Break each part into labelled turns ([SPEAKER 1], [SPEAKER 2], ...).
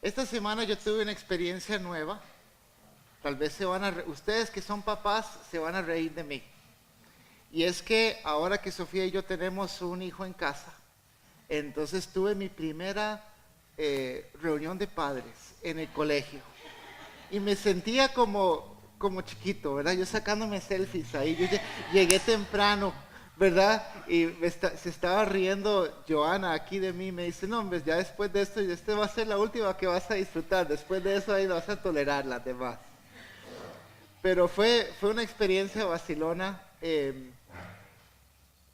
[SPEAKER 1] Esta semana yo tuve una experiencia nueva. Tal vez ustedes que son papás se van a reír de mí. Y es que ahora que Sofía y yo tenemos un hijo en casa, entonces tuve mi primera reunión de padres en el colegio. Y me sentía como chiquito, ¿verdad? Yo sacándome selfies ahí. Llegué temprano, ¿verdad? Y se estaba riendo Joana aquí de mí. Me dice, no, hombre, ya después de esto, esta va a ser la última que vas a disfrutar. Después de eso ahí vas a tolerar las demás. Pero fue una experiencia vacilona.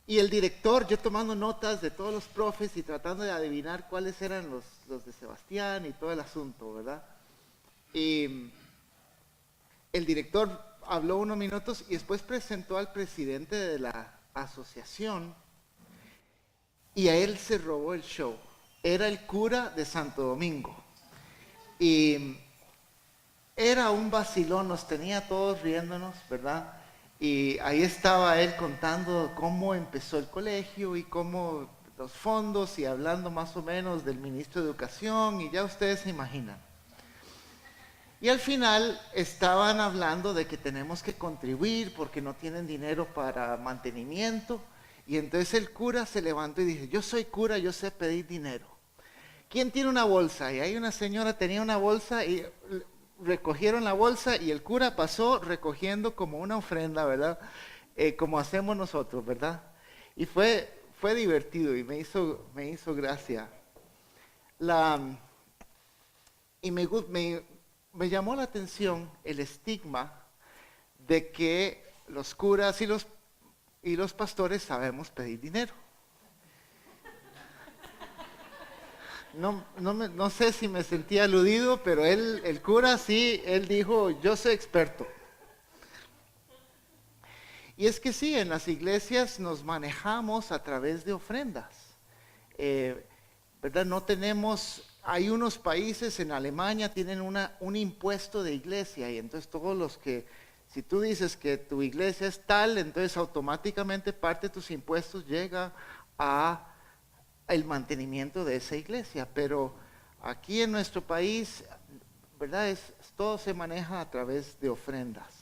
[SPEAKER 1] Y el director, yo tomando notas de todos los profes y tratando de adivinar cuáles eran los de Sebastián y todo el asunto, ¿verdad? Y el director habló unos minutos y después presentó al presidente de la asociación y a él se robó el show. Era el cura de Santo Domingo. Y era un vacilón, nos tenía todos riéndonos, ¿verdad? Y ahí estaba él contando cómo empezó el colegio y cómo los fondos y hablando más o menos del ministro de Educación y ya ustedes se imaginan. Y al final estaban hablando de que tenemos que contribuir porque no tienen dinero para mantenimiento. Y entonces el cura se levantó y dice, yo soy cura, yo sé pedir dinero. ¿Quién tiene una bolsa? Y ahí una señora tenía una bolsa y recogieron la bolsa y el cura pasó recogiendo como una ofrenda, ¿verdad? Como hacemos nosotros, ¿verdad? Y fue divertido y me hizo gracia. La, y me llamó la atención el estigma de que los curas y los pastores sabemos pedir dinero. No sé si me sentí aludido, pero el cura sí, él dijo, yo soy experto. Y es que sí, en las iglesias nos manejamos a través de ofrendas. ¿Verdad? No tenemos, hay unos países, en Alemania tienen un impuesto de iglesia y entonces todos los que, si tú dices que tu iglesia es tal, entonces automáticamente parte de tus impuestos llega a el mantenimiento de esa iglesia. Pero aquí en nuestro país, ¿verdad? Todo se maneja a través de ofrendas.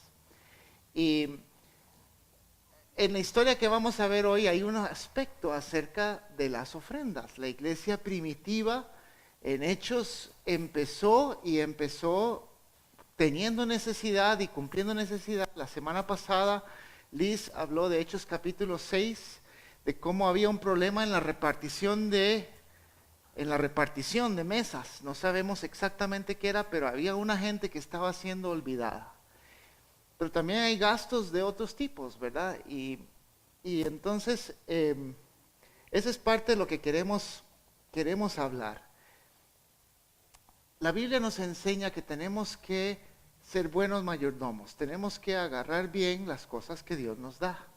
[SPEAKER 1] Y en la historia que vamos a ver hoy hay un aspecto acerca de las ofrendas. La iglesia primitiva en Hechos empezó teniendo necesidad y cumpliendo necesidad. La semana pasada Liz habló de Hechos capítulo 6, de cómo había un problema en la repartición de mesas. No sabemos exactamente qué era, pero había una gente que estaba siendo olvidada. Pero también hay gastos de otros tipos, ¿verdad? Y entonces, esa es parte de lo que queremos hablar. La Biblia nos enseña que tenemos que ser buenos mayordomos, tenemos que agarrar bien las cosas que Dios nos da,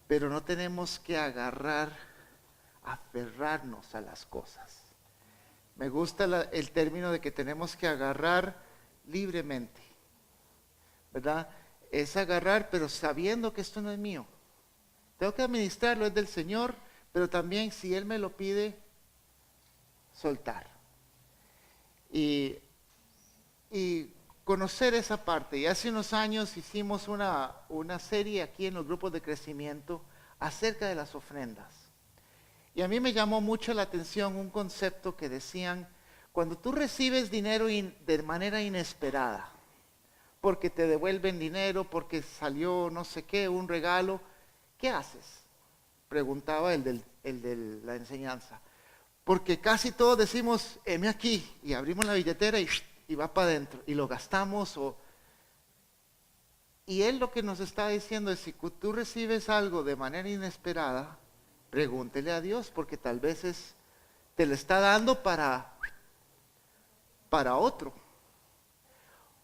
[SPEAKER 1] pero no tenemos que aferrarnos a las cosas. Me gusta el término de que tenemos que agarrar libremente. ¿Verdad? Es agarrar, pero sabiendo que esto no es mío. Tengo que administrarlo, es del Señor, pero también si Él me lo pide, soltar. Y conocer esa parte. Y hace unos años hicimos una serie aquí en los grupos de crecimiento acerca de las ofrendas. Y a mí me llamó mucho la atención un concepto que decían, cuando tú recibes dinero de manera inesperada, porque te devuelven dinero, porque salió no sé qué, un regalo, ¿qué haces? Preguntaba el de la enseñanza. Porque casi todos decimos, heme aquí, y abrimos la billetera y va para adentro, y lo gastamos. Y él lo que nos está diciendo es, si tú recibes algo de manera inesperada, pregúntele a Dios, porque tal vez te lo está dando para otro.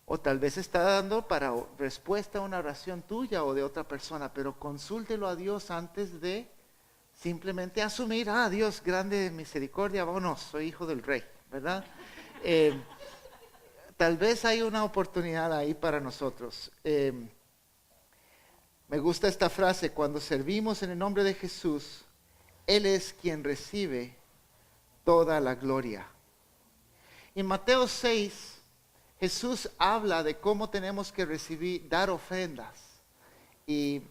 [SPEAKER 1] O tal vez está dando para respuesta a una oración tuya o de otra persona, pero consúltelo a Dios antes de simplemente asumir, Dios, grande misericordia, vámonos, soy hijo del rey, ¿verdad? Tal vez hay una oportunidad ahí para nosotros. Me gusta esta frase, cuando servimos en el nombre de Jesús, Él es quien recibe toda la gloria. En Mateo 6, Jesús habla de cómo tenemos que dar ofrendas. Y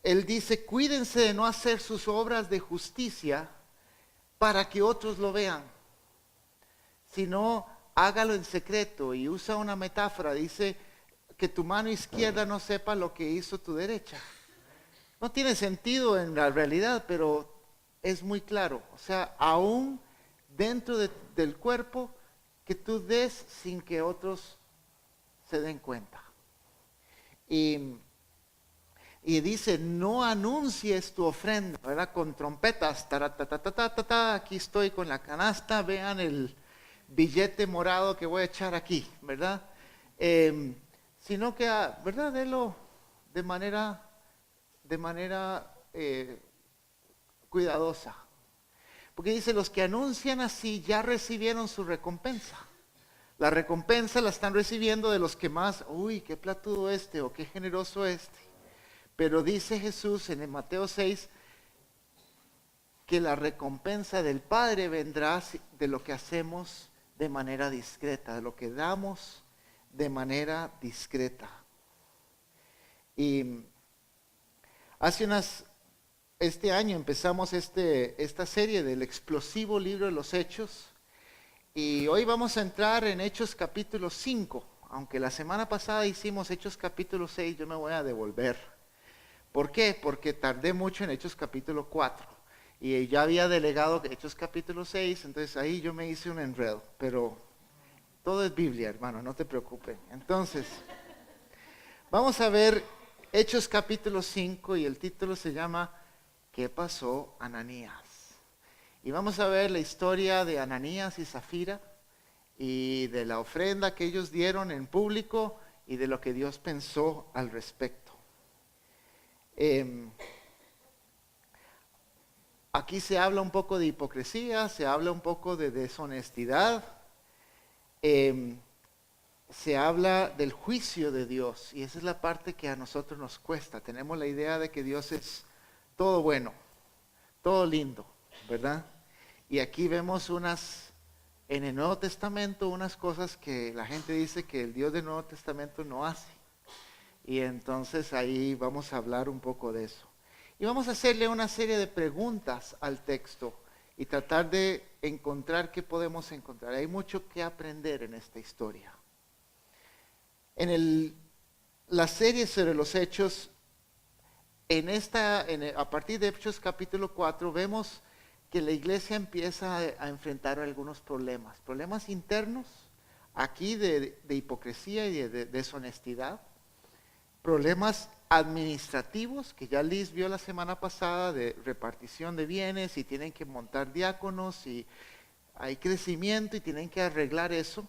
[SPEAKER 1] Él dice, cuídense de no hacer sus obras de justicia para que otros lo vean, sino hágalo en secreto. Y usa una metáfora, dice que tu mano izquierda no sepa lo que hizo tu derecha. No tiene sentido en la realidad, pero es muy claro. O sea, aún dentro del cuerpo, que tú des sin que otros se den cuenta. Y dice, no anuncies tu ofrenda, ¿verdad? Con trompetas, aquí estoy con la canasta, vean el billete morado que voy a echar aquí, ¿verdad? Sino que, ¿verdad? Delo de manera cuidadosa. Porque dice, los que anuncian así ya recibieron su recompensa. La recompensa la están recibiendo de los que más, uy, qué platudo este, o qué generoso este. Pero dice Jesús en el Mateo 6, que la recompensa del Padre vendrá de lo que hacemos de manera discreta, de lo que damos de manera discreta. Y este año empezamos esta serie del explosivo libro de los Hechos, y hoy vamos a entrar en Hechos capítulo 5, aunque la semana pasada hicimos Hechos capítulo 6, yo me voy a devolver. ¿Por qué? Porque tardé mucho en Hechos capítulo 4, y ya había delegado Hechos capítulo 6, entonces ahí yo me hice un enredo, pero todo es Biblia, hermano, no te preocupes. Entonces, vamos a ver Hechos capítulo 5, y el título se llama ¿Qué pasó, Ananías? Y vamos a ver la historia de Ananías y Zafira, y de la ofrenda que ellos dieron en público, y de lo que Dios pensó al respecto. Aquí se habla un poco de hipocresía, se habla un poco de deshonestidad, se habla del juicio de Dios, y esa es la parte que a nosotros nos cuesta. Tenemos la idea de que Dios es todo bueno, todo lindo, ¿verdad? Y aquí vemos en el Nuevo Testamento, unas cosas que la gente dice que el Dios del Nuevo Testamento no hace. Y entonces ahí vamos a hablar un poco de eso. Y vamos a hacerle una serie de preguntas al texto y tratar de encontrar qué podemos encontrar. Hay mucho que aprender en esta historia. En la serie sobre los Hechos, a partir de Hechos capítulo 4, vemos que la iglesia empieza a enfrentar algunos problemas internos, aquí de hipocresía y de deshonestidad, problemas administrativos, que ya Liz vio la semana pasada, de repartición de bienes, y tienen que montar diáconos, y hay crecimiento, y tienen que arreglar eso.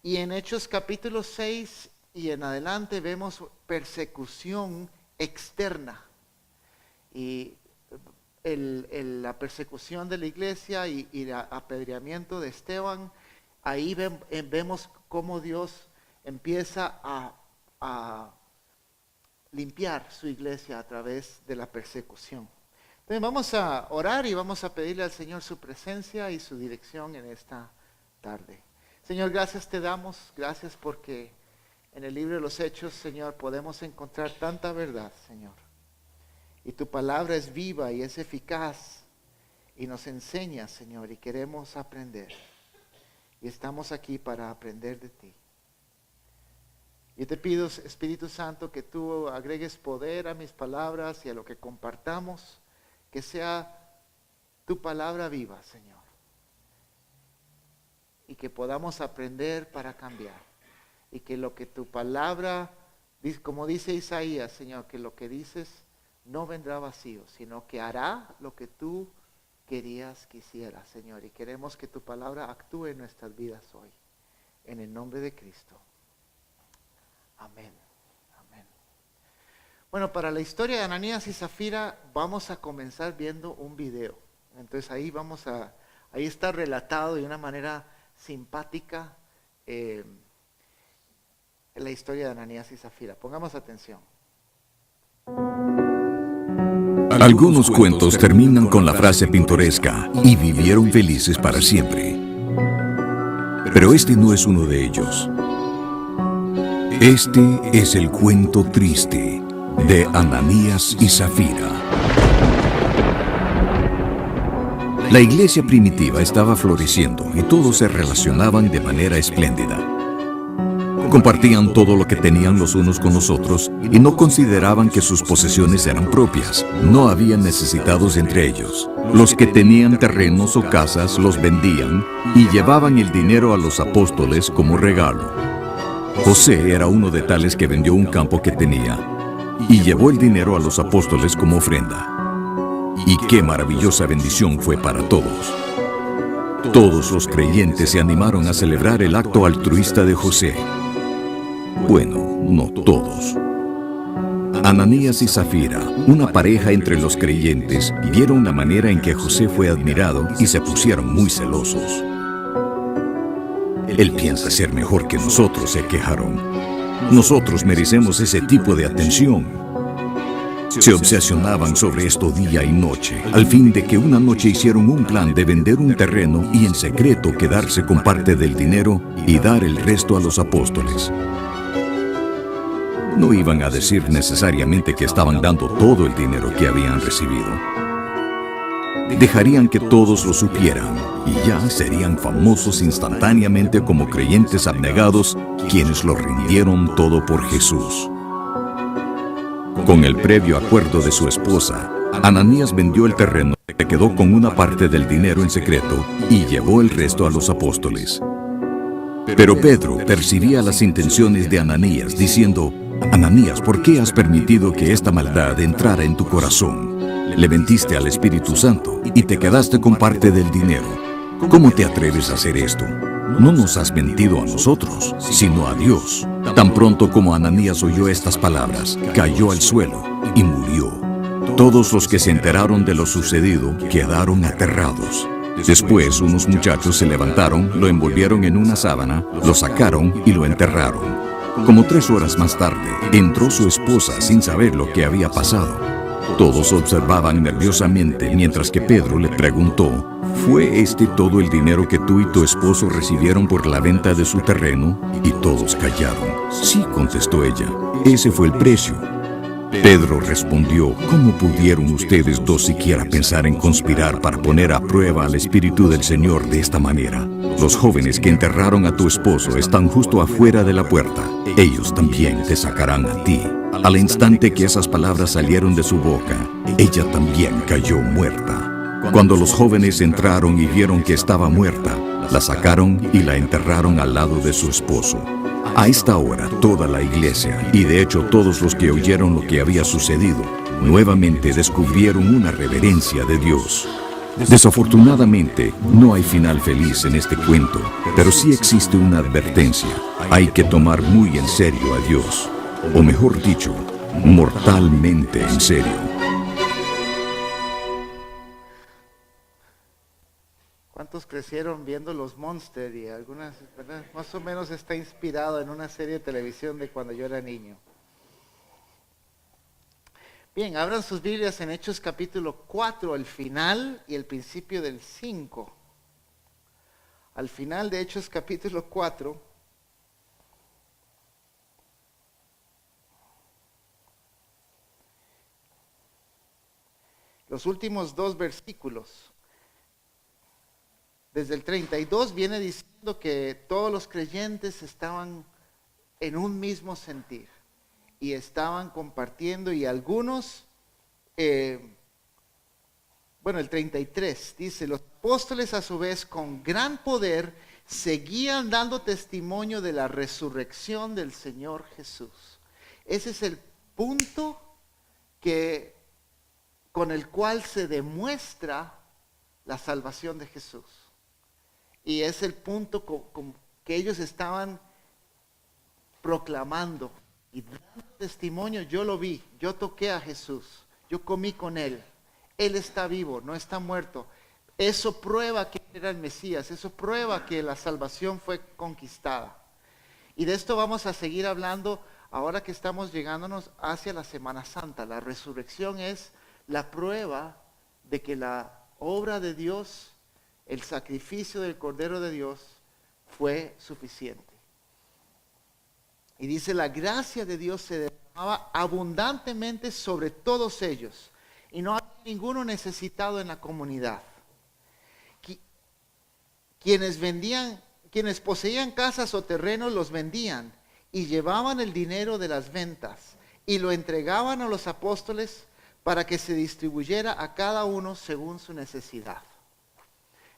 [SPEAKER 1] Y en Hechos capítulo 6 y en adelante vemos persecución externa, y la persecución de la iglesia y el apedreamiento de Esteban. Ahí vemos cómo Dios empieza a limpiar su iglesia a través de la persecución. Entonces vamos a orar y vamos a pedirle al Señor su presencia y su dirección en esta tarde. Señor, gracias te damos, gracias porque en el libro de los Hechos, Señor, podemos encontrar tanta verdad, Señor. Y tu palabra es viva y es eficaz y nos enseña, Señor, y queremos aprender. Y estamos aquí para aprender de ti. Yo te pido, Espíritu Santo, que tú agregues poder a mis palabras y a lo que compartamos, que sea tu palabra viva, Señor. Y que podamos aprender para cambiar. Y que lo que tu palabra, como dice Isaías, Señor, que lo que dices no vendrá vacío, sino que hará lo que tú quisieras, Señor. Y queremos que tu palabra actúe en nuestras vidas hoy. En el nombre de Cristo. Amén. Amén. Bueno, para la historia de Ananías y Zafira vamos a comenzar viendo un video. Entonces ahí está relatado de una manera simpática la historia de Ananías y Zafira. Pongamos atención.
[SPEAKER 2] Algunos cuentos terminan con la frase pintoresca: y vivieron felices para siempre. Pero este no es uno de ellos. Este es el cuento triste de Ananías y Zafira. La iglesia primitiva estaba floreciendo y todos se relacionaban de manera espléndida. Compartían todo lo que tenían los unos con los otros y no consideraban que sus posesiones eran propias. No había necesitados entre ellos. Los que tenían terrenos o casas los vendían y llevaban el dinero a los apóstoles como regalo. José era uno de tales que vendió un campo que tenía y llevó el dinero a los apóstoles como ofrenda. Y qué maravillosa bendición fue para todos. Todos los creyentes se animaron a celebrar el acto altruista de José. Bueno, no todos. Ananías y Zafira, una pareja entre los creyentes, vieron la manera en que José fue admirado y se pusieron muy celosos. Él piensa ser mejor que nosotros, se quejaron. Nosotros merecemos ese tipo de atención. Se obsesionaban sobre esto día y noche, al fin de que una noche hicieron un plan de vender un terreno y en secreto quedarse con parte del dinero y dar el resto a los apóstoles. No iban a decir necesariamente que estaban dando todo el dinero que habían recibido. Dejarían que todos lo supieran y ya serían famosos instantáneamente como creyentes abnegados quienes lo rindieron todo por Jesús. Con el previo acuerdo de su esposa, Ananías vendió el terreno, se quedó con una parte del dinero en secreto y llevó el resto a los apóstoles. Pero Pedro percibía las intenciones de Ananías, diciendo: Ananías, ¿por qué has permitido que esta maldad entrara en tu corazón? Le mentiste al Espíritu Santo y te quedaste con parte del dinero. ¿Cómo te atreves a hacer esto? No nos has mentido a nosotros, sino a Dios. Tan pronto como Ananías oyó estas palabras, cayó al suelo y murió. Todos los que se enteraron de lo sucedido quedaron aterrados. Después, unos muchachos se levantaron, lo envolvieron en una sábana, lo sacaron y lo enterraron. Como 3 horas más tarde, entró su esposa sin saber lo que había pasado. Todos observaban nerviosamente mientras que Pedro le preguntó: ¿Fue este todo el dinero que tú y tu esposo recibieron por la venta de su terreno? Y todos callaron. Sí, contestó ella, ese fue el precio. Pedro respondió: ¿Cómo pudieron ustedes dos siquiera pensar en conspirar para poner a prueba al Espíritu del Señor de esta manera? Los jóvenes que enterraron a tu esposo están justo afuera de la puerta. Ellos también te sacarán a ti. Al instante que esas palabras salieron de su boca, ella también cayó muerta. Cuando los jóvenes entraron y vieron que estaba muerta, la sacaron y la enterraron al lado de su esposo. A esta hora, toda la iglesia, y de hecho todos los que oyeron lo que había sucedido, nuevamente descubrieron una reverencia de Dios. Desafortunadamente, no hay final feliz en este cuento, pero sí existe una advertencia. Hay que tomar muy en serio a Dios, o mejor dicho, mortalmente en serio.
[SPEAKER 1] ¿Cuántos crecieron viendo los Monster? Y algunas, ¿verdad? Más o menos está inspirado en una serie de televisión de cuando yo era niño. Bien, abran sus Biblias en Hechos capítulo 4, el final y el principio del 5. Al final de Hechos capítulo 4, los últimos 2 versículos. Desde el 32 viene diciendo que todos los creyentes estaban en un mismo sentir y estaban compartiendo, y algunos, el 33 dice: los apóstoles a su vez con gran poder seguían dando testimonio de la resurrección del Señor Jesús. Ese es el punto con el cual se demuestra la salvación de Jesús. Y es el punto que ellos estaban proclamando y dando testimonio. Yo lo vi, yo toqué a Jesús, yo comí con Él, Él está vivo, no está muerto. Eso prueba que era el Mesías, eso prueba que la salvación fue conquistada. Y de esto vamos a seguir hablando ahora que estamos llegándonos hacia la Semana Santa. La resurrección es la prueba de que la obra de Dios, el sacrificio del Cordero de Dios, fue suficiente. Y dice, la gracia de Dios se derramaba abundantemente sobre todos ellos, y no había ninguno necesitado en la comunidad. Quienes poseían casas o terrenos los vendían y llevaban el dinero de las ventas y lo entregaban a los apóstoles para que se distribuyera a cada uno según su necesidad.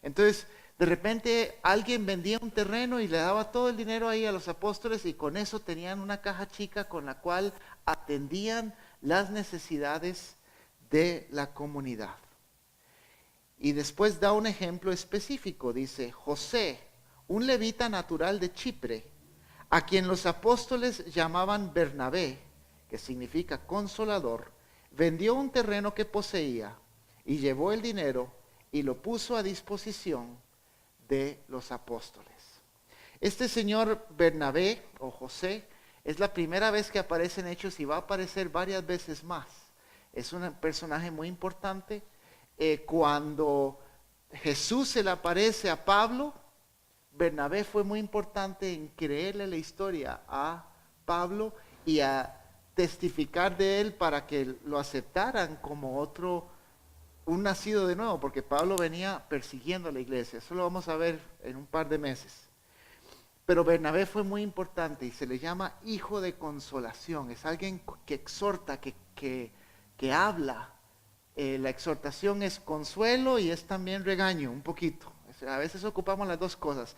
[SPEAKER 1] Entonces, de repente alguien vendía un terreno y le daba todo el dinero ahí a los apóstoles, y con eso tenían una caja chica con la cual atendían las necesidades de la comunidad. Y después da un ejemplo específico. Dice, José, un levita natural de Chipre, a quien los apóstoles llamaban Bernabé, que significa consolador, vendió un terreno que poseía y llevó el dinero y lo puso a disposición de los apóstoles. Este señor Bernabé o José es la primera vez que aparece en Hechos y va a aparecer varias veces más. Es un personaje muy importante. Cuando Jesús se le aparece a Pablo, Bernabé fue muy importante en creerle la historia a Pablo y a testificar de él para que lo aceptaran como un nacido de nuevo, porque Pablo venía persiguiendo a la iglesia. Eso lo vamos a ver en un par de meses. Pero Bernabé fue muy importante y se le llama hijo de consolación. Es alguien que exhorta, que habla. La exhortación es consuelo y es también regaño, un poquito. A veces ocupamos las dos cosas.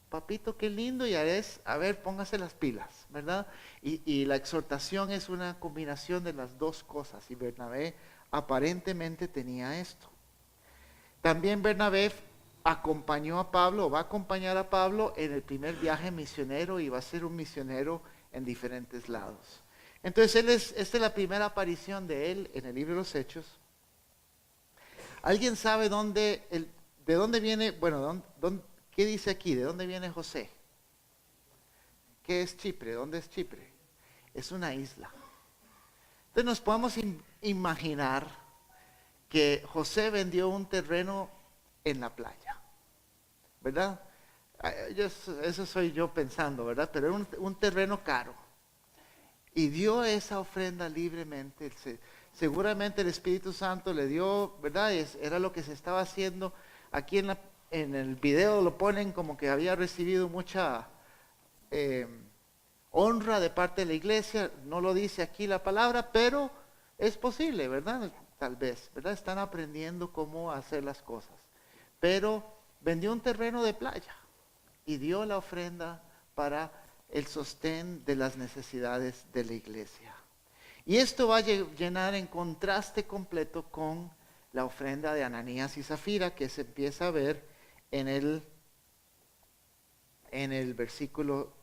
[SPEAKER 1] Papito, qué lindo, y a ver, póngase las pilas, ¿verdad? Y la exhortación es una combinación de las dos cosas, y Bernabé aparentemente tenía esto. También Bernabé acompañó a Pablo, va a acompañar a Pablo en el primer viaje misionero, y va a ser un misionero en diferentes lados. Entonces esta es la primera aparición de él en el libro de los Hechos. ¿Alguien sabe de dónde viene, qué dice aquí? ¿De dónde viene José? ¿Qué es Chipre? ¿Dónde es Chipre? Es una isla. Entonces nos podemos imaginar que José vendió un terreno en la playa, ¿verdad? Eso soy yo pensando, ¿verdad? Pero era un terreno caro. Y dio esa ofrenda libremente. Seguramente el Espíritu Santo le dio, ¿verdad? Era lo que se estaba haciendo. Aquí en el video lo ponen como que había recibido mucha honra de parte de la iglesia. No lo dice aquí la palabra, pero es posible, ¿verdad? Tal vez, ¿verdad? Están aprendiendo cómo hacer las cosas. Pero vendió un terreno de playa y dio la ofrenda para el sostén de las necesidades de la iglesia. Y esto va a llenar en contraste completo con la ofrenda de Ananías y Zafira, que se empieza a ver en el versículo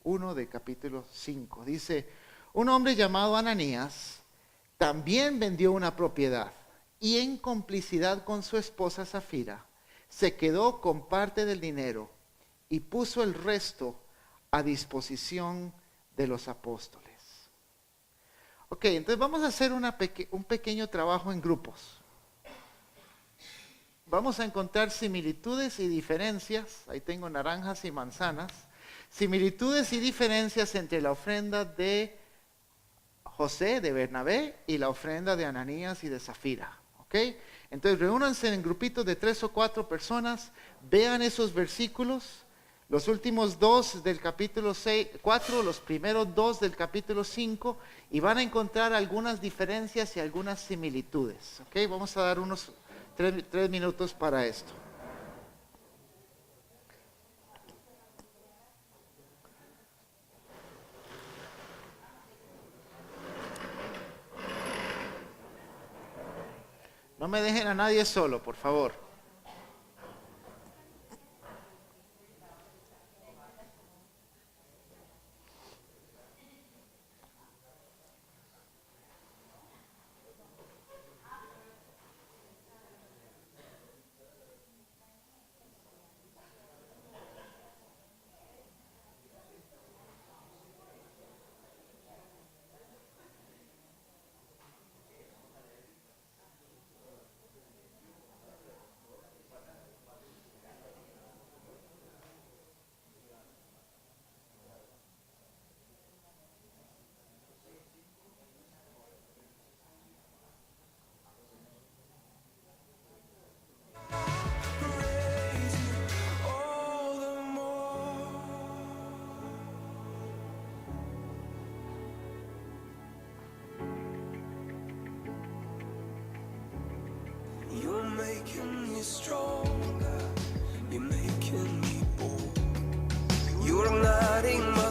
[SPEAKER 1] 1 de capítulo 5. Dice, un hombre llamado Ananías también vendió una propiedad y en complicidad con su esposa Zafira se quedó con parte del dinero y puso el resto a disposición de los apóstoles. Ok, entonces vamos a hacer un pequeño trabajo en grupos. Vamos a encontrar similitudes y diferencias. Ahí tengo naranjas y manzanas. Similitudes y diferencias entre la ofrenda de José, de Bernabé, y la ofrenda de Ananías y de Zafira. ¿Ok? Entonces reúnanse en grupitos de 3 o 4 personas. Vean esos versículos. Los últimos 2 del capítulo 4, los primeros 2 del capítulo 5, y van a encontrar algunas diferencias y algunas similitudes. ¿Ok? Vamos a dar unos 3 minutos para esto. No me dejen a nadie solo, por favor.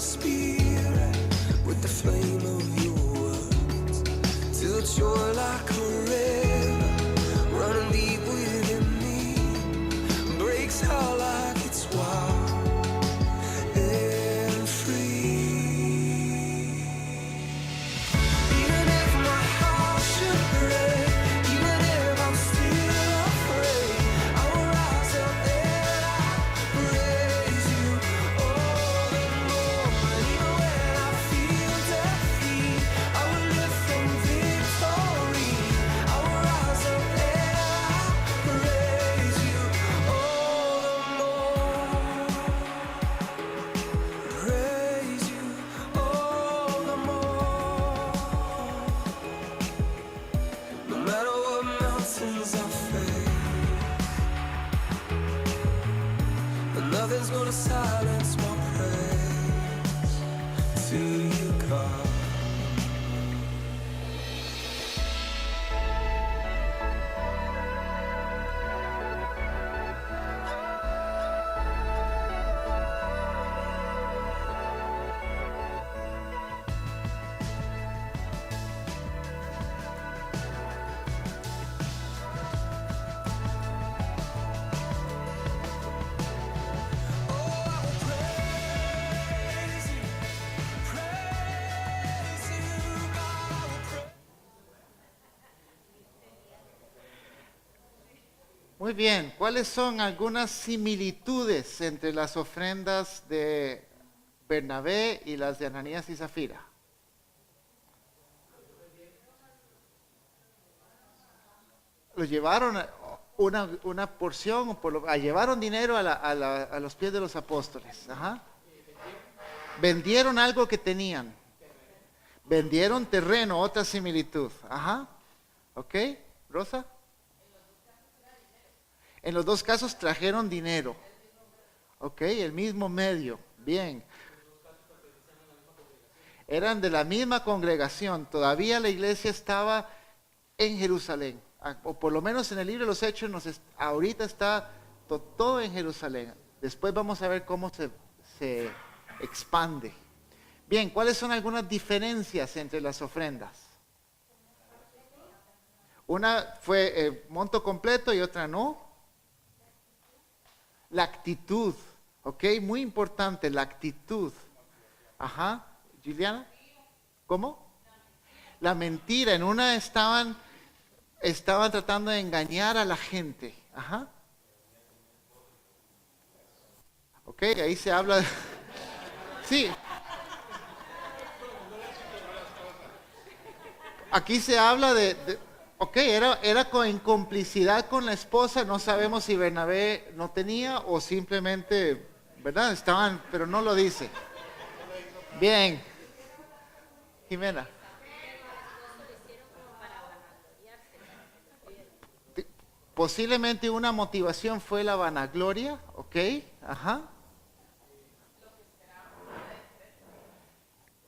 [SPEAKER 3] spirit with the flame of your words, till joy like a river running deep within me breaks out like it's wild and free. Even if my heart should break, even if I'm still afraid, I will rise up and I'll praise you all the more. And even when I feel defeat, I will live from victory. I will rise up and I'll praise you all the more. Praise you all the more. No matter what mountains I face, and nothing's gonna silence my praise to you, God.
[SPEAKER 1] Muy bien, ¿cuáles son algunas similitudes entre las ofrendas de Bernabé y las de Ananías y Zafira? Los llevaron una porción, llevaron dinero a los pies de los apóstoles. Ajá. Vendieron algo que tenían. Vendieron terreno, otra similitud. Ajá. ¿Ok? Rosa. En los dos casos trajeron dinero. Ok, el mismo medio. Bien. Eran de la misma congregación. Todavía la iglesia estaba en Jerusalén. O por lo menos en el libro de los Hechos, ahorita está todo en Jerusalén. Después vamos a ver cómo se expande. Bien, ¿cuáles son algunas diferencias entre las ofrendas? Una fue monto completo y otra no. La actitud, ¿ok? Muy importante, la actitud. Ajá, Juliana, ¿cómo? La mentira, en una estaban tratando de engañar a la gente. Ajá. Ok, ahí se habla de... Sí. Aquí se habla ok, era en complicidad con la esposa, no sabemos si Bernabé no tenía o simplemente, ¿verdad? Estaban, pero no lo dice. Bien. Jimena. Posiblemente una motivación fue la vanagloria, ¿ok? Ajá.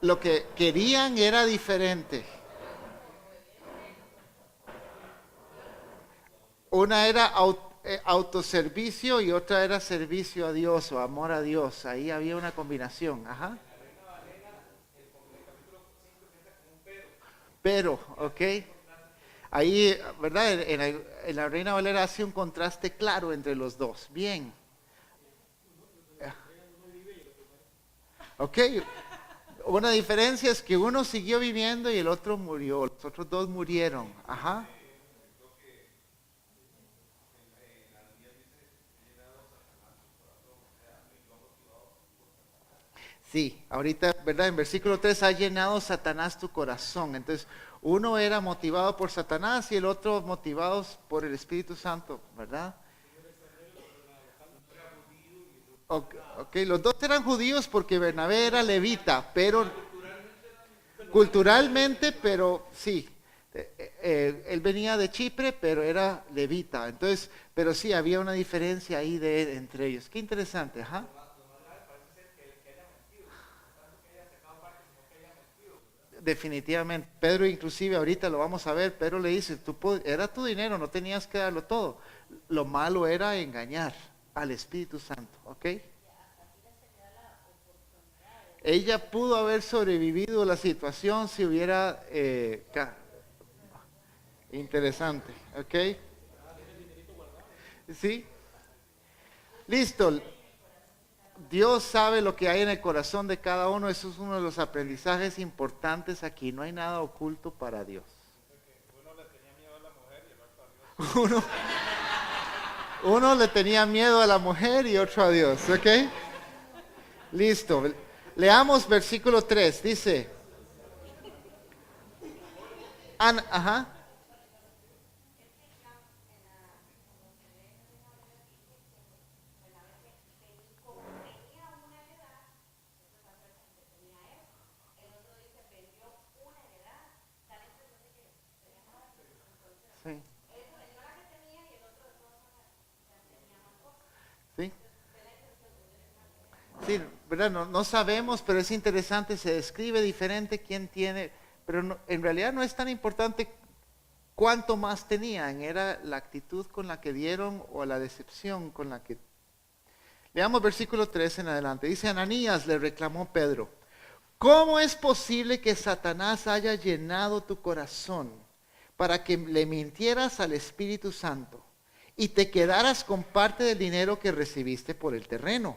[SPEAKER 1] Lo que querían era diferente. Una era autoservicio y otra era servicio a Dios o amor a Dios. Ahí había una combinación. Ajá. Pero, ¿ok? Ahí, ¿verdad? En la Reina Valera hace un contraste claro entre los dos. Bien. Ok. Una diferencia es que uno siguió viviendo y el otro murió. Los otros dos murieron. Ajá. Sí, ahorita, ¿verdad? En versículo 3 ha llenado Satanás tu corazón. Entonces, uno era motivado por Satanás y el otro motivado por el Espíritu Santo, ¿verdad? Ok, los dos eran judíos porque Bernabé era levita, pero culturalmente, pero sí. Él venía de Chipre, pero era levita. Entonces, pero sí, había una diferencia ahí entre ellos. Qué interesante, ajá. Definitivamente. Pedro inclusive ahorita lo vamos a ver, Pedro le dice, era tu dinero, no tenías que darlo todo. Lo malo era engañar al Espíritu Santo, ¿ok? ella pudo haber sobrevivido la situación si hubiera... interesante, ¿ok? ¿Sí? Listo. Dios sabe lo que hay en el corazón de cada uno. Eso es uno de los aprendizajes importantes aquí. No hay nada oculto para Dios. Uno le tenía miedo a la mujer y otro a Dios, ¿ok? Listo. Leamos versículo 3. Dice... Ajá. Sí. Sí. Sí, ¿verdad? No sabemos, pero es interesante, se describe diferente quién tiene, pero en realidad no es tan importante cuánto más tenían, era la actitud con la que dieron o la decepción con la que... Leamos versículo 3 en adelante. Dice, Ananías le reclamó Pedro, ¿cómo es posible que Satanás haya llenado tu corazón para que le mintieras al Espíritu Santo y te quedaras con parte del dinero que recibiste por el terreno?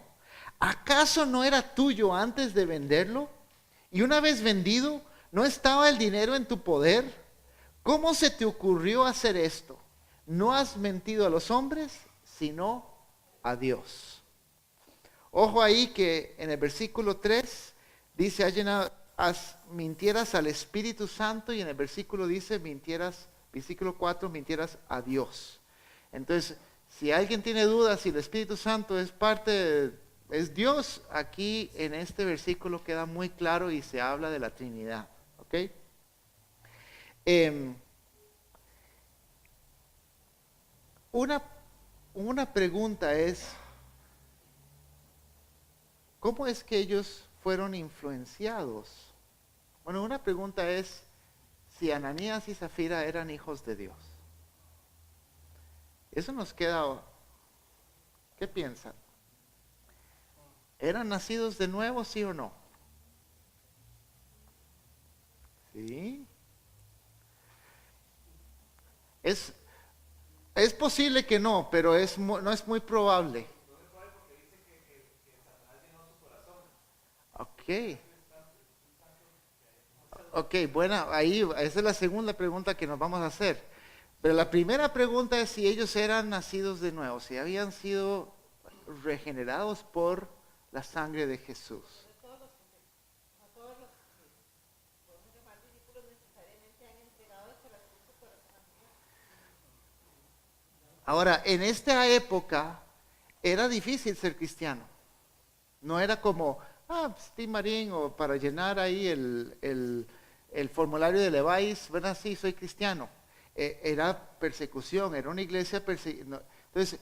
[SPEAKER 1] ¿Acaso no era tuyo antes de venderlo? Y una vez vendido, ¿no estaba el dinero en tu poder? ¿Cómo se te ocurrió hacer esto? No has mentido a los hombres, sino a Dios. Ojo ahí que en el versículo 3 dice, mintieras al Espíritu Santo, y en el versículo dice, versículo 4, mintieras a Dios. Entonces, si alguien tiene dudas si el Espíritu Santo es Dios, aquí en este versículo queda muy claro y se habla de la Trinidad. ¿Ok? Una pregunta es, ¿cómo es que ellos fueron influenciados? Bueno, una pregunta es si Ananías y Zafira eran hijos de Dios. Eso nos queda, ¿qué piensan? ¿Eran nacidos de nuevo, sí o no? Sí. Es posible que no, pero no es muy probable. Ok. Ok, bueno, ahí esa es la segunda pregunta que nos vamos a hacer. Pero la primera pregunta es si ellos eran nacidos de nuevo, si habían sido regenerados por la sangre de Jesús. Ahora, en esta época era difícil ser cristiano. No era como, Steve Marín, o para llenar ahí el formulario de Levi's, ¿verdad? Sí, soy cristiano. Era persecución, era una iglesia perseguida. Entonces,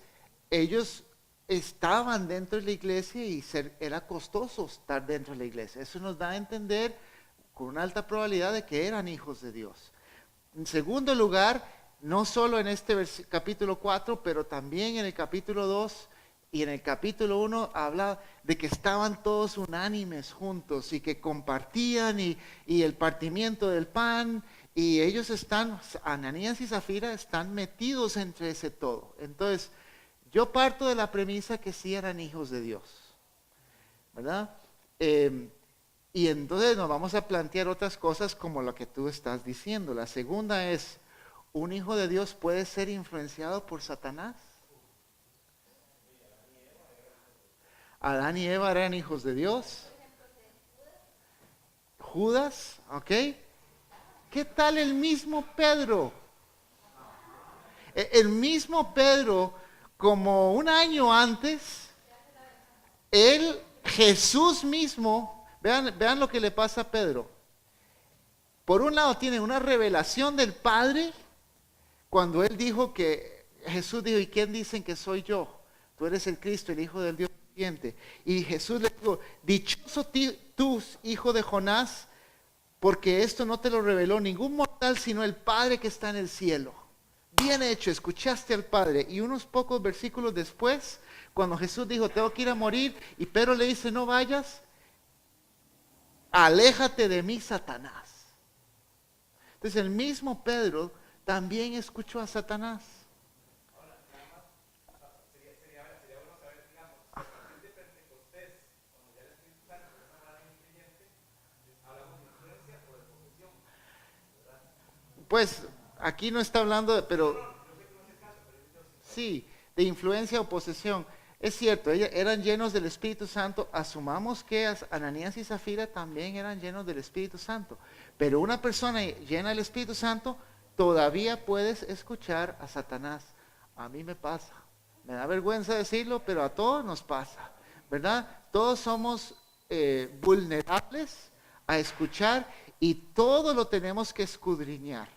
[SPEAKER 1] ellos estaban dentro de la iglesia y era costoso estar dentro de la iglesia. Eso nos da a entender con una alta probabilidad de que eran hijos de Dios. En segundo lugar, no solo en este capítulo 4, pero también en el capítulo 2 y en el capítulo 1 habla de que estaban todos unánimes juntos y que compartían y el partimiento del pan, y ellos Ananías y Zafira están metidos entre ese todo. Entonces, yo parto de la premisa que sí eran hijos de Dios, ¿verdad? Y entonces nos vamos a plantear otras cosas como lo que tú estás diciendo. La segunda es, ¿un hijo de Dios puede ser influenciado por Satanás? Adán y Eva eran hijos de Dios. Judas, ¿ok? ¿Qué tal el mismo Pedro? El mismo Pedro, como un año antes, Jesús mismo, vean lo que le pasa a Pedro. Por un lado tiene una revelación del Padre, cuando Jesús dijo, ¿y quién dicen que soy yo? Tú eres el Cristo, el Hijo del Dios viviente. Y Jesús le dijo, dichoso tú, hijo de Jonás, porque esto no te lo reveló ningún mortal, sino el Padre que está en el cielo. Bien hecho, escuchaste al Padre. Y unos pocos versículos después, cuando Jesús dijo, tengo que ir a morir, y Pedro le dice, no vayas, aléjate de mí, Satanás. Entonces el mismo Pedro también escuchó a Satanás. Pues aquí no está hablando pero sí, de influencia o posesión. Es cierto, eran llenos del Espíritu Santo. Asumamos que Ananías y Zafira también eran llenos del Espíritu Santo. Pero una persona llena del Espíritu Santo, todavía puedes escuchar a Satanás. A mí me pasa. Me da vergüenza decirlo, pero a todos nos pasa, ¿verdad? Todos somos vulnerables a escuchar y todo lo tenemos que escudriñar,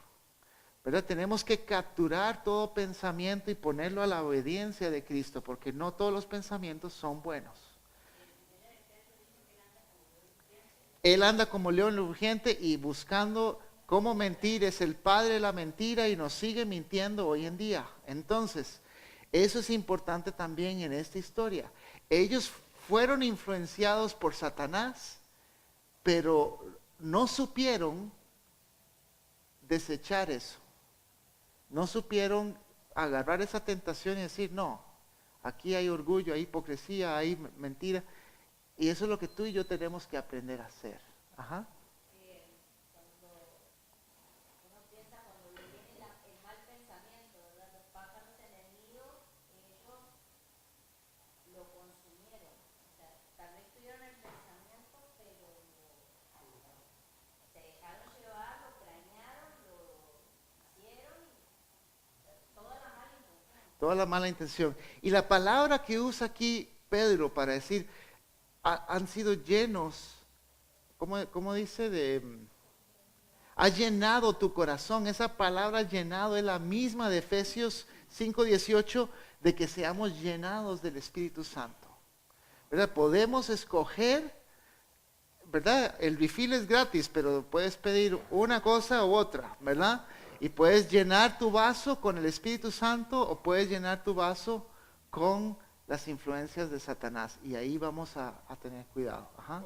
[SPEAKER 1] ¿verdad? Tenemos que capturar todo pensamiento y ponerlo a la obediencia de Cristo, porque no todos los pensamientos son buenos. Él anda como león rugiente y buscando cómo mentir. Es el padre de la mentira y nos sigue mintiendo hoy en día. Entonces, eso es importante también en esta historia. Ellos fueron influenciados por Satanás, pero no supieron desechar eso. No supieron agarrar esa tentación y decir, no, aquí hay orgullo, hay hipocresía, hay mentira. Y eso es lo que tú y yo tenemos que aprender a hacer. Ajá. Toda la mala intención. Y la palabra que usa aquí Pedro para decir, han sido llenos, ¿cómo dice? Ha llenado tu corazón. Esa palabra llenado es la misma de Efesios 5:18, de que seamos llenados del Espíritu Santo, ¿verdad? Podemos escoger, ¿verdad? El refill es gratis, pero puedes pedir una cosa u otra, ¿verdad? Y puedes llenar tu vaso con el Espíritu Santo o puedes llenar tu vaso con las influencias de Satanás. Y ahí vamos a tener cuidado. Ajá.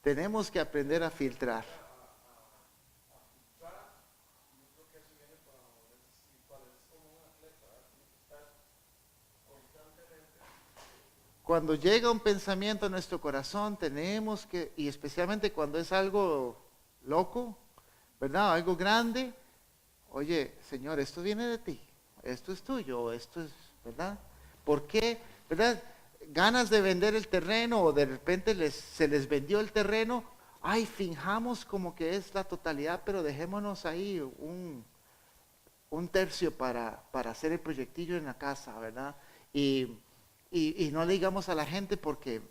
[SPEAKER 1] Tenemos que aprender a filtrar. Cuando llega un pensamiento a nuestro corazón, tenemos que, y especialmente cuando es algo loco, ¿verdad? Algo grande. Oye, Señor, esto viene de ti, esto es tuyo, esto es, ¿verdad? ¿Por qué? ¿Verdad? Ganas de vender el terreno o de repente se les vendió el terreno. Ay, finjamos como que es la totalidad, pero dejémonos ahí un tercio para hacer el proyectillo en la casa, ¿verdad? Y no le digamos a la gente porque,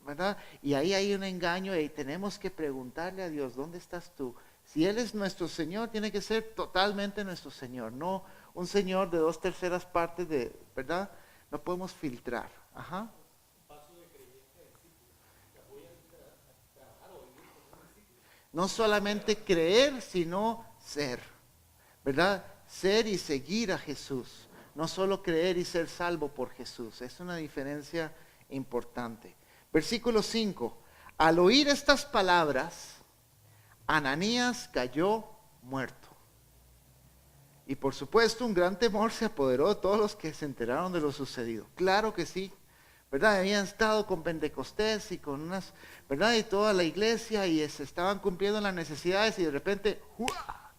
[SPEAKER 1] ¿verdad? Y ahí hay un engaño y tenemos que preguntarle a Dios, ¿dónde estás tú? Si Él es nuestro Señor, tiene que ser totalmente nuestro Señor, no un Señor de 2/3 partes de, ¿verdad? No podemos filtrar. Ajá. No solamente creer, sino ser, ¿verdad? Ser y seguir a Jesús. No solo creer y ser salvo por Jesús. Es una diferencia importante. Versículo 5. Al oír estas palabras, Ananías cayó muerto. Y por supuesto un gran temor se apoderó de todos los que se enteraron de lo sucedido. Claro que sí, ¿verdad? Habían estado con Pentecostés y con unas, ¿verdad? Y toda la iglesia y se estaban cumpliendo las necesidades y de repente, ¡uah!,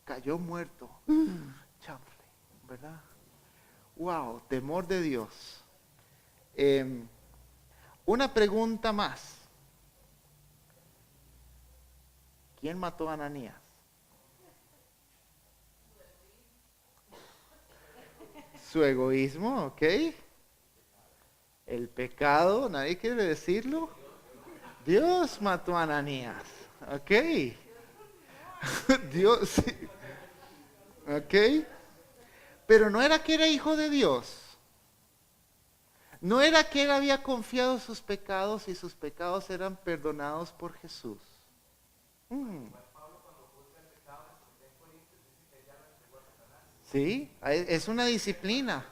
[SPEAKER 1] cayó muerto. Chanfle, ¿verdad? Wow, temor de Dios. Una pregunta más. ¿Quién mató a Ananías? Su egoísmo, ¿ok? El pecado, nadie quiere decirlo. Dios mató a Ananías. Ok. Dios, sí. Ok. Pero no era que era hijo de Dios. No era que él había confiado en sus pecados y sus pecados eran perdonados por Jesús. Mm. Sí, es una disciplina.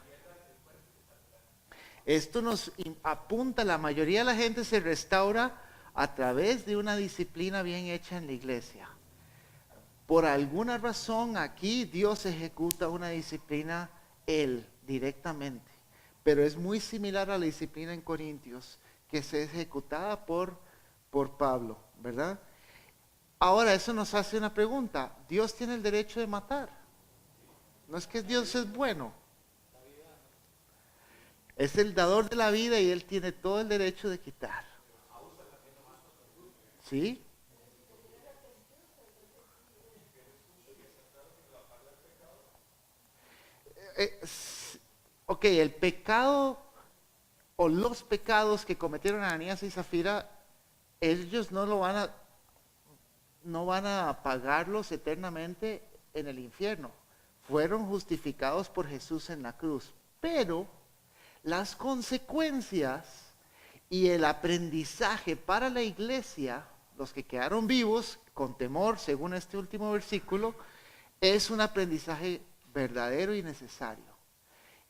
[SPEAKER 1] Esto nos apunta, la mayoría de la gente se restaura a través de una disciplina bien hecha en la iglesia. Por alguna razón aquí Dios ejecuta una disciplina Él directamente, pero es muy similar a la disciplina en Corintios, que se ejecutada por Pablo, ¿verdad? Ahora eso nos hace una pregunta, ¿Dios tiene el derecho de matar? No es que Dios es bueno. Es el dador de la vida y Él tiene todo el derecho de quitar. ¿Sí? Ok, el pecado o los pecados que cometieron Ananías y Zafira, ellos no van a pagarlos eternamente en el infierno. Fueron justificados por Jesús en la cruz. Pero las consecuencias y el aprendizaje para la iglesia, los que quedaron vivos con temor, según este último versículo, es un aprendizaje verdadero y necesario.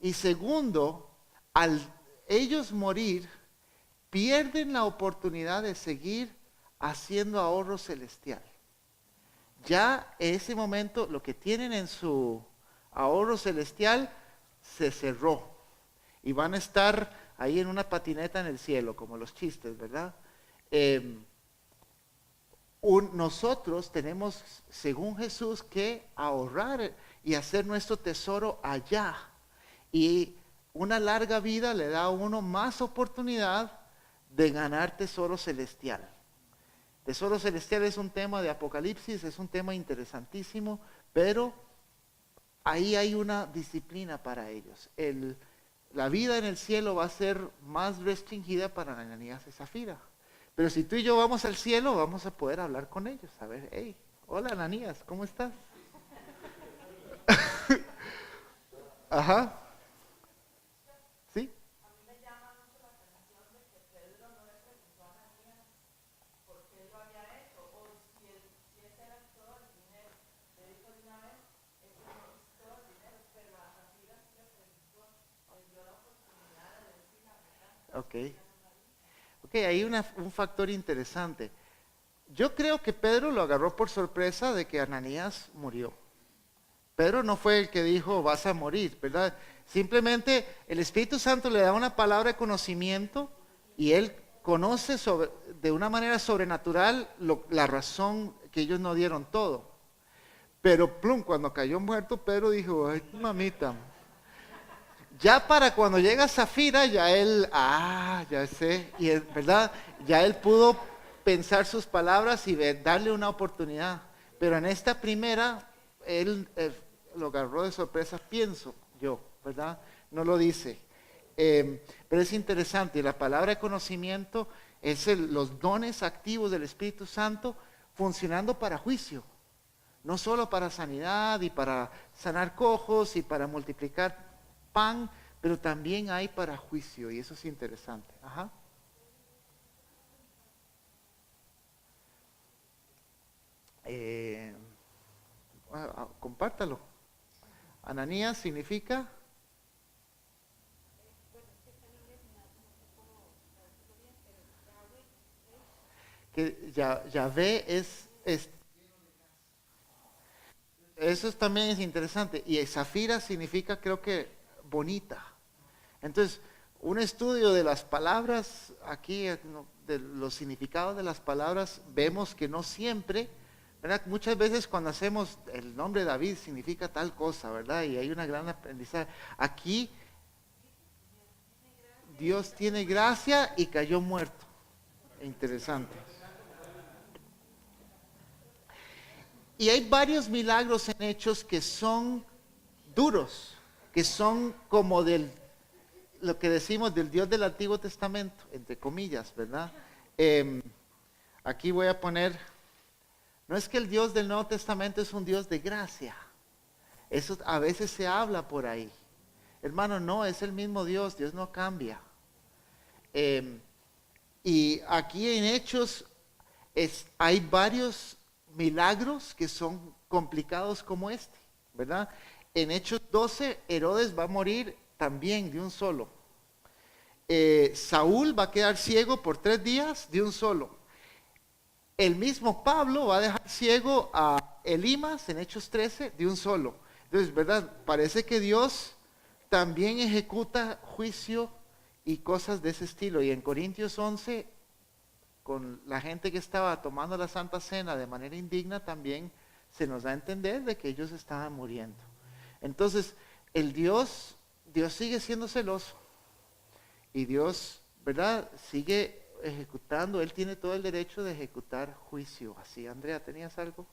[SPEAKER 1] Y segundo, al ellos morir, pierden la oportunidad de seguir haciendo ahorro celestial. Ya en ese momento lo que tienen en su ahorro celestial se cerró. Y van a estar ahí en una patineta en el cielo, como los chistes, ¿verdad? Nosotros tenemos, según Jesús, que ahorrar y hacer nuestro tesoro allá. Y una larga vida le da a uno más oportunidad de ganar tesoro celestial. Tesoro celestial es un tema de Apocalipsis, es un tema interesantísimo, pero ahí hay una disciplina para ellos. La vida en el cielo va a ser más restringida para Ananías y Zafira. Pero si tú y yo vamos al cielo, vamos a poder hablar con ellos. A ver, hey, hola Ananías, ¿cómo estás? Ajá. ¿Sí? Ok. Ok, hay un factor interesante. Yo creo que Pedro lo agarró por sorpresa de que Ananías murió. Pedro no fue el que dijo vas a morir, ¿verdad? Simplemente el Espíritu Santo le da una palabra de conocimiento y él conoce de una manera sobrenatural la razón que ellos no dieron todo. Pero plum, cuando cayó muerto, Pedro dijo, ay mamita. Ya para cuando llega Zafira, ya él, ya sé, y ¿verdad? Ya él pudo pensar sus palabras y darle una oportunidad. Pero en esta primera, él lo agarró de sorpresa, pienso yo, ¿verdad? No lo dice. Pero es interesante, la palabra de conocimiento es los dones activos del Espíritu Santo funcionando para juicio. No solo para sanidad y para sanar cojos y para multiplicar pan, pero también hay para juicio y eso es interesante. Ajá. Compártalo. Ananías significa que Yahvé es eso también es interesante. Y Zafira significa, creo que, bonita. Entonces, un estudio de las palabras, aquí, de los significados de las palabras, vemos que no siempre, ¿verdad? Muchas veces cuando hacemos el nombre de David significa tal cosa, ¿verdad? Y hay una gran aprendizaje. Aquí, Dios tiene gracia y cayó muerto. Interesante. Y hay varios milagros en Hechos que son duros, que son como lo que decimos del Dios del Antiguo Testamento, entre comillas, ¿verdad? Aquí voy a poner No es que el Dios del Nuevo Testamento es un Dios de gracia. Eso a veces se habla por ahí. Hermano, no, es el mismo Dios, Dios no cambia. Y aquí en Hechos hay varios milagros que son complicados como este, ¿verdad? En Hechos 12, Herodes va a morir también de un solo. Saúl va a quedar ciego por 3 días de un solo. El mismo Pablo va a dejar ciego a Elimas en Hechos 13 de un solo. Entonces, ¿verdad? Parece que Dios también ejecuta juicio y cosas de ese estilo. Y en Corintios 11, con la gente que estaba tomando la Santa Cena de manera indigna, también se nos da a entender de que ellos estaban muriendo. Entonces, Dios sigue siendo celoso. Y Dios, ¿verdad? Sigue ejecutando. Él tiene todo el derecho de ejecutar juicio. Así, Andrea, ¿tenías algo?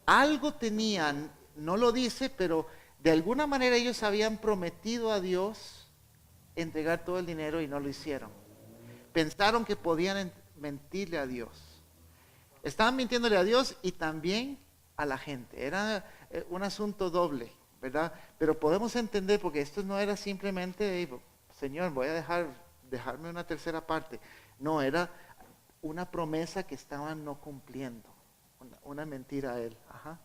[SPEAKER 1] Algo tenían, no lo dice, pero de alguna manera ellos habían prometido a Dios entregar todo el dinero y no lo hicieron. Pensaron que podían mentirle a Dios. Estaban mintiéndole a Dios y también a la gente. Era un asunto doble, ¿verdad? Pero podemos entender, porque esto no era simplemente, Señor, voy a dejarme una tercera parte. No, era una promesa que estaban no cumpliendo. Una mentira a él. Ajá.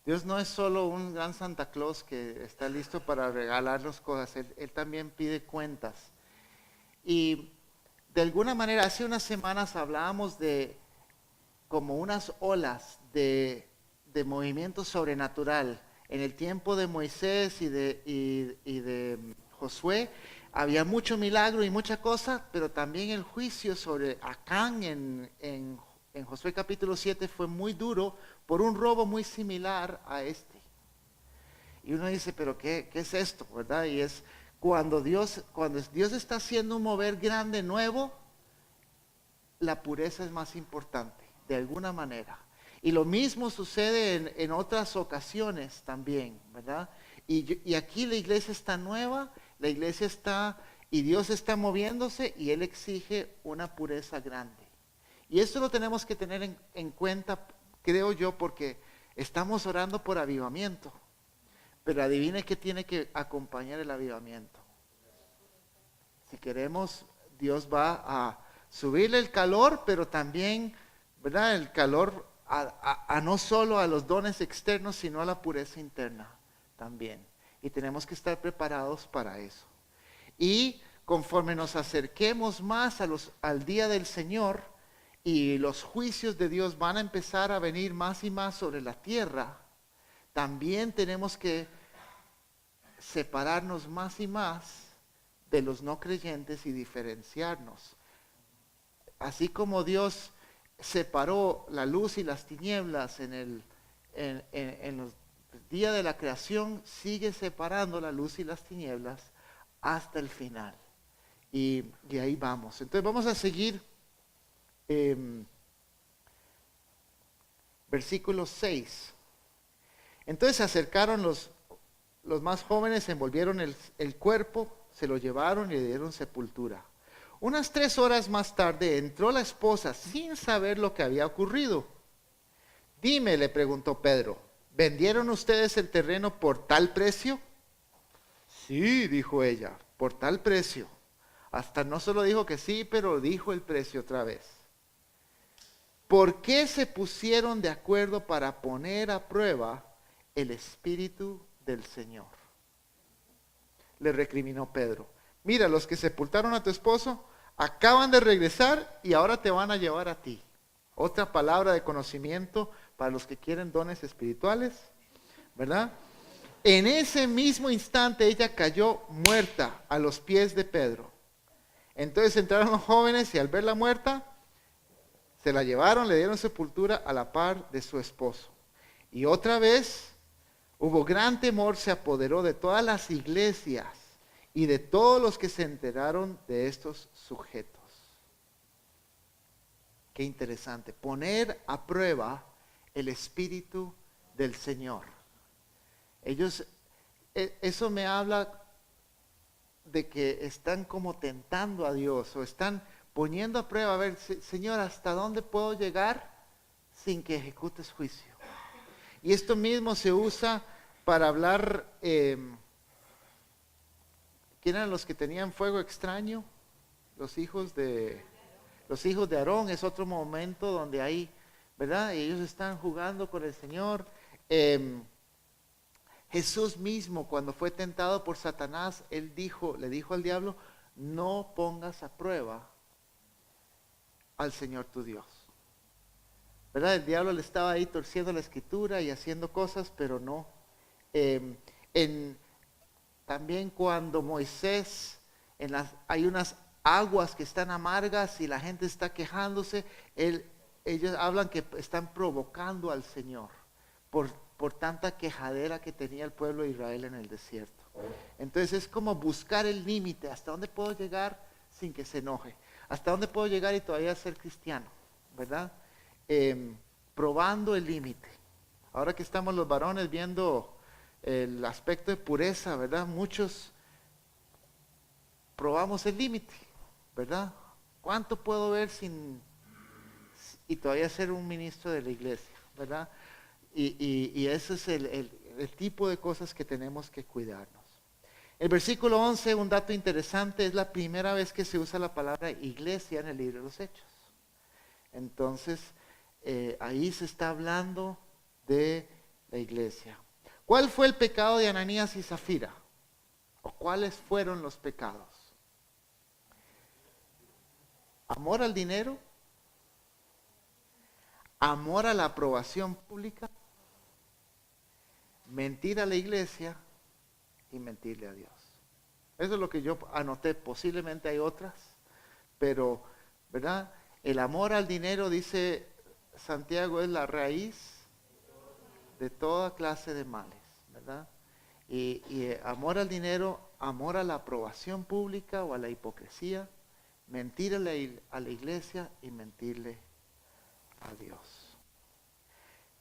[SPEAKER 1] Dios no es solo un gran Santa Claus que está listo para regalarnos cosas, Él también pide cuentas. Y de alguna manera, hace unas semanas hablábamos de como unas olas de movimiento sobrenatural. En el tiempo de Moisés y de Josué había mucho milagro y mucha cosa, pero también el juicio sobre Acán en Josué capítulo 7 fue muy duro por un robo muy similar a este. Y uno dice, pero ¿qué es esto? ¿Verdad? Y es cuando Dios está haciendo un mover grande, nuevo, la pureza es más importante, de alguna manera. Y lo mismo sucede en otras ocasiones también, ¿verdad? Y aquí la iglesia está nueva, la iglesia está, y Dios está moviéndose y Él exige una pureza grande. Y esto lo tenemos que tener en cuenta, creo yo, porque estamos orando por avivamiento. Pero adivine qué tiene que acompañar el avivamiento. Si queremos, Dios va a subirle el calor, pero también, ¿verdad? El calor a no solo a los dones externos, sino a la pureza interna también. Y tenemos que estar preparados para eso. Y conforme nos acerquemos más al día del Señor, y los juicios de Dios van a empezar a venir más y más sobre la tierra, también tenemos que separarnos más y más de los no creyentes y diferenciarnos. Así como Dios separó la luz y las tinieblas en los días de la creación, sigue separando la luz y las tinieblas hasta el final. Y ahí vamos. Entonces vamos a seguir. Versículo 6. Entonces se acercaron los más jóvenes, envolvieron el cuerpo, se lo llevaron y le dieron sepultura. Unas 3 horas más tarde entró la esposa sin saber lo que había ocurrido. Dime, le preguntó Pedro, ¿vendieron ustedes el terreno por tal precio? Sí, dijo ella, por tal precio. Hasta no solo dijo que sí, pero dijo el precio otra vez. ¿Por qué se pusieron de acuerdo para poner a prueba el Espíritu del Señor? Le recriminó Pedro. Mira, los que sepultaron a tu esposo acaban de regresar y ahora te van a llevar a ti. Otra palabra de conocimiento para los que quieren dones espirituales, ¿verdad? En ese mismo instante ella cayó muerta a los pies de Pedro. Entonces entraron los jóvenes y al verla muerta, se la llevaron, le dieron sepultura a la par de su esposo. Y otra vez hubo gran temor, se apoderó de todas las iglesias y de todos los que se enteraron de estos sujetos. Qué interesante, poner a prueba el Espíritu del Señor. Eso me habla de que están como tentando a Dios o están poniendo a prueba, a ver, Señor, ¿hasta dónde puedo llegar sin que ejecutes juicio? Y esto mismo se usa para hablar, ¿quién eran los que tenían fuego extraño? Los hijos de Aarón, es otro momento donde hay, ¿verdad? Y ellos están jugando con el Señor. Jesús mismo, cuando fue tentado por Satanás, le dijo al diablo, no pongas a prueba al Señor tu Dios. ¿Verdad? El diablo le estaba ahí torciendo la escritura y haciendo cosas, pero no. También cuando Moisés, hay unas aguas que están amargas y la gente está quejándose, ellos hablan que están provocando al Señor por tanta quejadera que tenía el pueblo de Israel en el desierto. Entonces es como buscar el límite, hasta dónde puedo llegar sin que se enoje, hasta dónde puedo llegar y todavía ser cristiano, ¿verdad? Probando el límite. Ahora que estamos los varones viendo el aspecto de pureza, ¿verdad? Muchos probamos el límite, ¿verdad? ¿Cuánto puedo ver y todavía ser un ministro de la iglesia, ¿verdad? Y ese es el tipo de cosas que tenemos que cuidarnos. El versículo 11, un dato interesante, es la primera vez que se usa la palabra iglesia en el libro de los Hechos. Entonces, ahí se está hablando de la iglesia. ¿Cuál fue el pecado de Ananías y Zafira? ¿O cuáles fueron los pecados? Amor al dinero, amor a la aprobación pública, mentir a la iglesia y mentirle a Dios. Eso es lo que yo anoté. Posiblemente hay otras, pero, ¿verdad? El amor al dinero, dice Santiago, es la raíz de toda clase de males, ¿verdad? Y amor al dinero, amor a la aprobación pública o a la hipocresía, mentir a la iglesia y mentirle a Dios.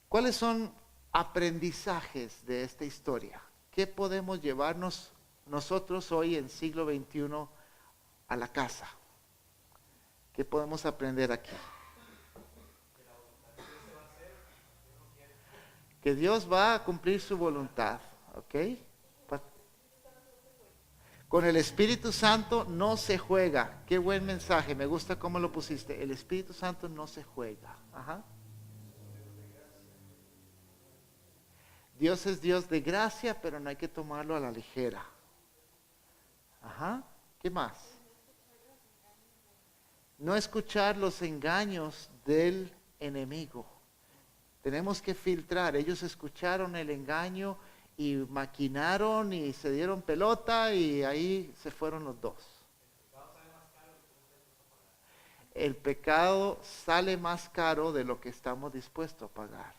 [SPEAKER 1] ¿Cuáles son aprendizajes de esta historia? ¿Qué podemos llevarnos nosotros hoy en siglo XXI a la casa? ¿Qué podemos aprender aquí? Que Dios va a cumplir su voluntad, ¿ok? Con el Espíritu Santo no se juega. Qué buen mensaje, me gusta cómo lo pusiste. El Espíritu Santo no se juega. Ajá. Dios es Dios de gracia, pero no hay que tomarlo a la ligera. Ajá. ¿Qué más? No escuchar los engaños del enemigo. Tenemos que filtrar. Ellos escucharon el engaño y maquinaron y se dieron pelota y ahí se fueron los dos. El pecado sale más caro de lo que estamos dispuestos a pagar.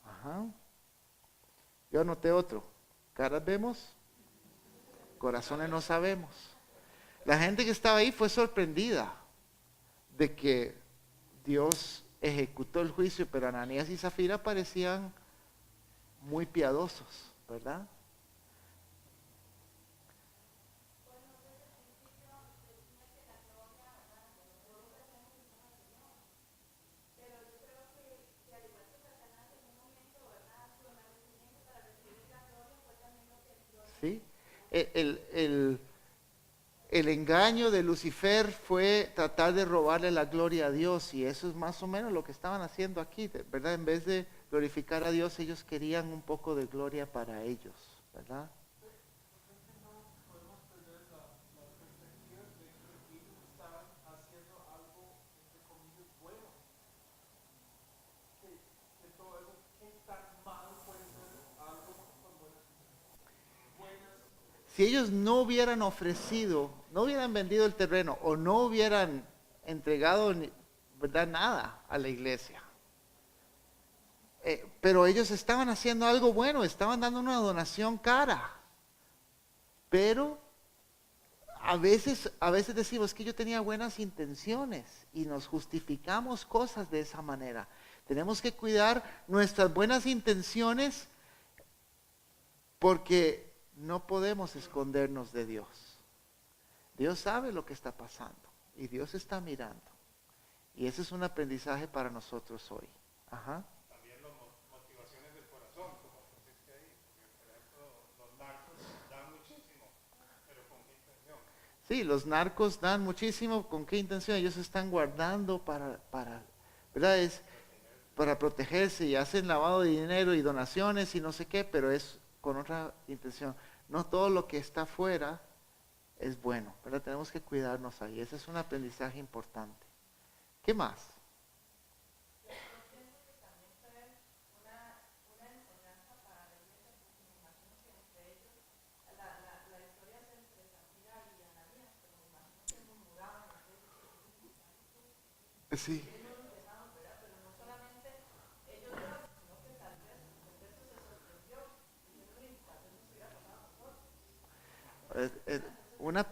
[SPEAKER 1] Ajá. Yo anoté otro. Caras vemos, corazones no sabemos. La gente que estaba ahí fue sorprendida de que Dios ejecutó el juicio, pero Ananías y Zafira parecían muy piadosos, ¿verdad? el engaño de Lucifer fue tratar de robarle la gloria a Dios, y eso es más o menos lo que estaban haciendo aquí, ¿verdad? En vez de glorificar a Dios, ellos querían un poco de gloria para ellos, ¿verdad? Si ellos no hubieran ofrecido, no hubieran vendido el terreno o no hubieran entregado, ¿verdad?, nada a la iglesia. Pero ellos estaban haciendo algo bueno, estaban dando una donación cara. Pero a veces decimos que yo tenía buenas intenciones y nos justificamos cosas de esa manera. Tenemos que cuidar nuestras buenas intenciones porque no podemos escondernos de Dios. Dios sabe lo que está pasando y Dios está mirando. Y ese es un aprendizaje para nosotros hoy. Ajá.
[SPEAKER 4] También las motivaciones del corazón, como pusiste ahí. Por ejemplo, los narcos dan muchísimo, pero ¿con qué intención?
[SPEAKER 1] Sí, los narcos dan muchísimo. ¿Con qué intención? Ellos están guardando para ¿verdad? Es para protegerse y hacen lavado de dinero y donaciones y no sé qué, pero es con otra intención. No todo lo que está afuera es bueno, ¿verdad? Tenemos que cuidarnos ahí. Ese es un aprendizaje importante. ¿Qué más? Sí. Una,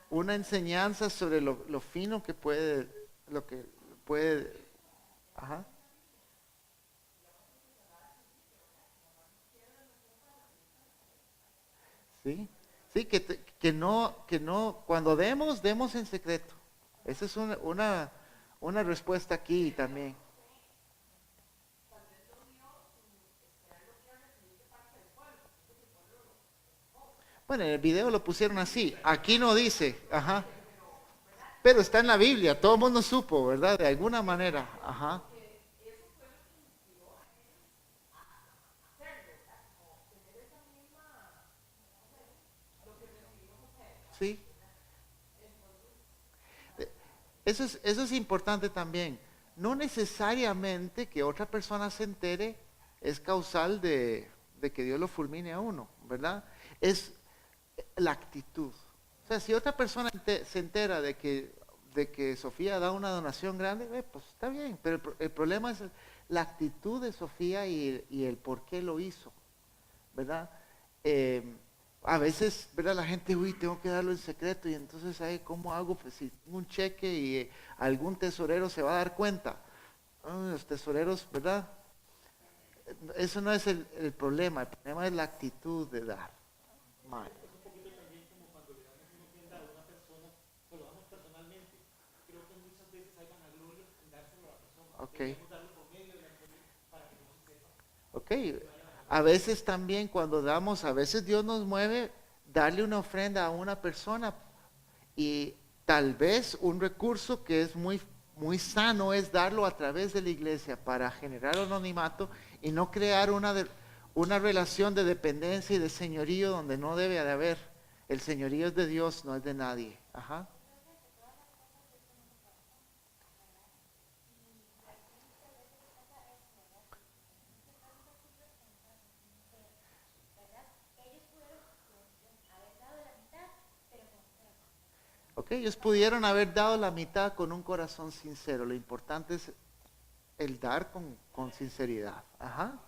[SPEAKER 1] una enseñanza sobre lo fino que puede, lo que puede, ajá. Sí, sí, que no, cuando demos en secreto. Esa es una respuesta aquí también. Bueno, en el video lo pusieron así. Aquí no dice, ajá. Pero está en la Biblia, todo el mundo supo, ¿verdad? De alguna manera, ajá. Sí. Eso es importante también. No necesariamente que otra persona se entere es causal de que Dios lo fulmine a uno, ¿verdad? Es la actitud. O sea, si otra persona se entera de que Sofía da una donación grande, pues está bien, pero el problema es la actitud de Sofía y el por qué lo hizo, ¿verdad? A veces, ¿verdad? La gente, uy, tengo que darlo en secreto y entonces, ¿cómo hago? Pues si tengo un cheque y algún tesorero se va a dar cuenta. Los tesoreros, ¿verdad? Eso no es el problema es la actitud de dar. Mal. Ok. Ok. A veces también cuando damos, a veces Dios nos mueve darle una ofrenda a una persona y tal vez un recurso que es muy, muy sano es darlo a través de la iglesia para generar anonimato y no crear una relación de dependencia y de señorío donde no debe de haber. El señorío es de Dios, no es de nadie. Ajá. Ok, ellos pudieron haber dado la mitad con un corazón sincero. Lo importante es el dar con sinceridad. Ajá.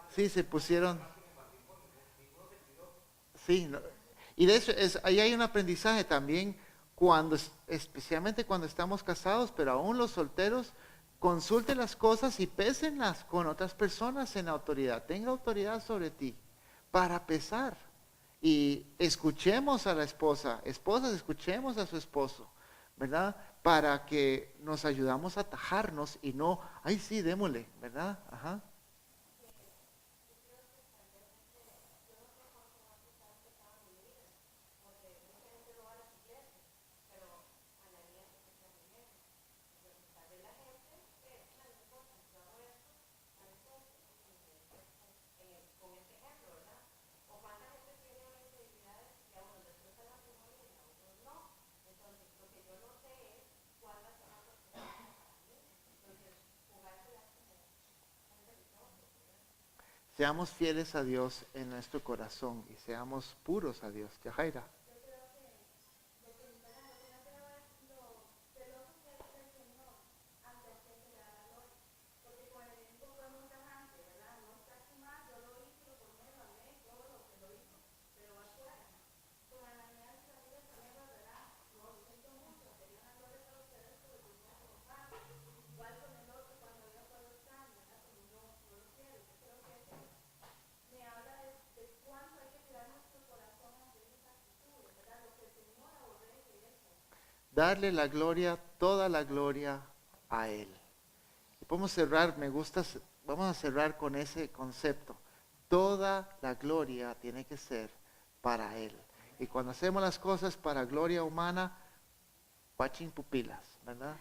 [SPEAKER 1] Sí, se pusieron. Sí, y de eso ahí hay un aprendizaje también especialmente cuando estamos casados, pero aún los solteros, consulte las cosas y pésenlas con otras personas en autoridad. Tenga autoridad sobre ti para pesar. Y escuchemos a la esposa, esposas, escuchemos a su esposo, ¿verdad? para que nos ayudamos a atajarnos y no, ay sí, démosle, ¿verdad? Ajá. Seamos fieles a Dios en nuestro corazón y seamos puros a Dios. Yajaira. Darle la gloria, toda la gloria a Él. Y podemos cerrar, vamos a cerrar con ese concepto. Toda la gloria tiene que ser para Él. Y cuando hacemos las cosas para gloria humana, pachín pupilas, ¿verdad?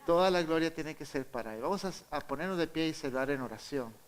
[SPEAKER 1] Toda la gloria tiene que ser para Él. Vamos a ponernos de pie y cerrar en oración.